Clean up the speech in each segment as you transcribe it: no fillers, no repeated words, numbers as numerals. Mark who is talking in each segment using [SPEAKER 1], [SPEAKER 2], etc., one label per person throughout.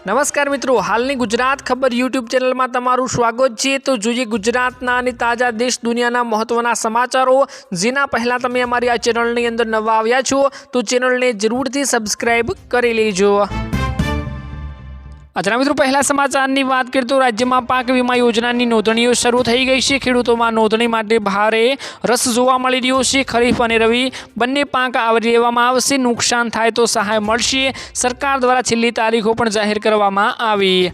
[SPEAKER 1] नमस्कार मित्रों, हालनी गुजरात खबर यूट्यूब चैनल में तमारुं स्वागत है। तो जोईए गुजरातना अने ताजा देश दुनियाना महत्वना समाचारों। जेना पहला तमे अमारी आ चेनलनी अंदर नवा आव्या छो तो चेनलने जरूरथी सब्सक्राइब करी लेजो। अजरा मित्रों, पहला समाचारनी वात करीए तो राज्यमां पाक वीमा योजनानी नोंधणीओ शरू थई गई छे। खेडूतोमां नोंधणी माटे भारे रस जोवा मळी रह्यो छे। खरीफ अने रवी बंने पाक आवरी लेवामां आवशे। नुकसान थाय तो सहाय मळशे। सरकार द्वारा छेल्ली तारीखो पण जाहेर करवामां आवी।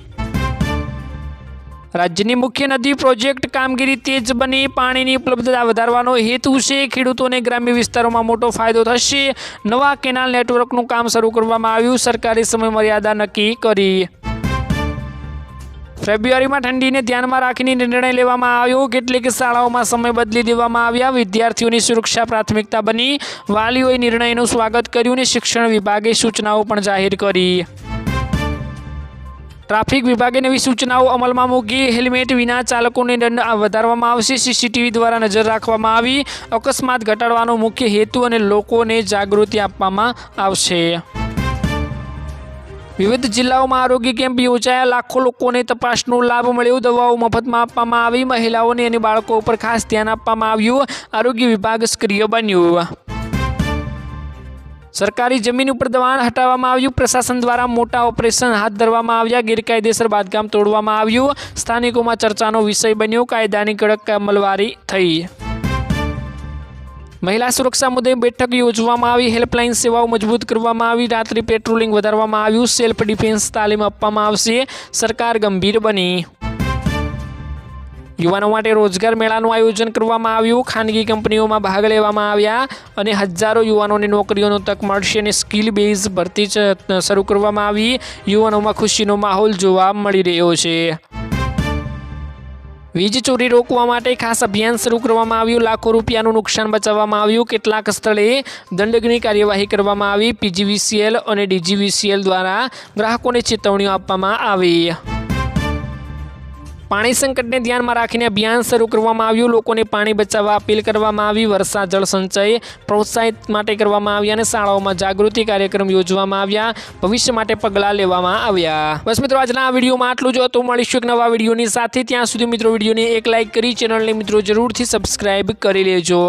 [SPEAKER 1] राज्यनी मुख्य नदी प्रोजेक्ट कामगीरी तेज बने पाणीनी उपलब्धता वधारवानो हेतु छे। खेडूतोने ग्राम्य विस्तारोमां मोटो फायदो थशे। नवा केनाल नेटवर्कनुं काम शरू करवामां आव्युं। सरकारे समय मर्यादा नक्की करी। फेब्रुआरी में ठंडी ने ध्यान में राखीने निर्णय लेवामां आव्यो। केटलीक शाळाओमां समय बदली देवामां आव्या। विद्यार्थीओनी सुरक्षा प्राथमिकता बनी। वालीओए निर्णयनुं स्वागत कर्युं ने शिक्षण विभागे सूचनाओ पण जाहेर करी। ट्राफिक विभागे नवी सूचनाओं अमल में मूकी। हेलमेट विना चालकोने दंड वधारवामां आवशे। सीसीटीवी द्वारा नजर राखवामां आवी। अकस्मात घटाडवानो मुख्य हेतु अने लोकोने जागृति आपवामां आवशे। विविध जिल्लाओं में आरोग्य केम्प योजाया। लाखों लोकोने तपासनो लाभ मळ्यो। दवाओ मफतमां आपवामां आवी। महिलाओने अने बाळको पर खास ध्यान आपवामां आव्युं। आरोग्य विभाग सक्रिय बन्युं। सरकारी जमीन पर दबाण हटाववामां आव्युं। प्रशासन द्वारा मोटा ऑपरेशन हाथ धरवामां आव्या। गैरकायदेसर बांधकाम तोड़वामां आव्युं। स्थानिकोमां चर्चानो विषय बन्यो। कायदानी कड़क अमलवारी थई। महिला सुरक्षा मुद्दे बैठक योजवामां आवी। हेल्पलाइन सेवाओं मजबूत करवामां आवी। रात्रि पेट्रोलिंग वधारवामां आव्युं। सेल्फ डिफेन्स तालीम आपवामां आवशे। सरकार गंभीर बनी। युवाओं माटे रोजगार मेळानुं आयोजन करवामां आव्युं। खानगी कंपनीओमां भाग लेवामां आव्या अने हजारों युवानोने नौकरीओनी तक मळशे अने स्किल बेज भरती शरू करवामां आवी। युवानोमां खुशीनो माहोल जोवा मळी रह्यो छे। वीज चोरी रोकवा माटे खास अभियान शरू करवामां आव्युं। लाखों रूपियानुं नुकसान बचाववामां आव्युं। केटलाक स्थळे दंडनी कार्यवाही करवामां आवी। पीजीवीसीएल अने डीजीवीसीएल द्वारा ग्राहकोने चेतवणीओ आपवामां आवी। पाणी संकटने ध्यान में राखीने अभियान शरू करवामां आव्युं। लोकोने पाणी बचाववा अपील करवामां आवी। वर्षा जल संचय प्रोत्साहित माटे करवामां आव्या अने शाळाओमां जागृति कार्यक्रम योजवामां आव्या। भविष्य माटे पगलां लेवामां आव्या। बस मित्रों, आजना आ विडियोमां आटલું જ હતું। મળીશું એક નવા વિડિયોની સાથે। ત્યાં સુધી મિત્રો વિડિયોને એક લાઇક કરી ચેનલને મિત્રો જરૂરથી સબસ્ક્રાઇબ કરી લેજો।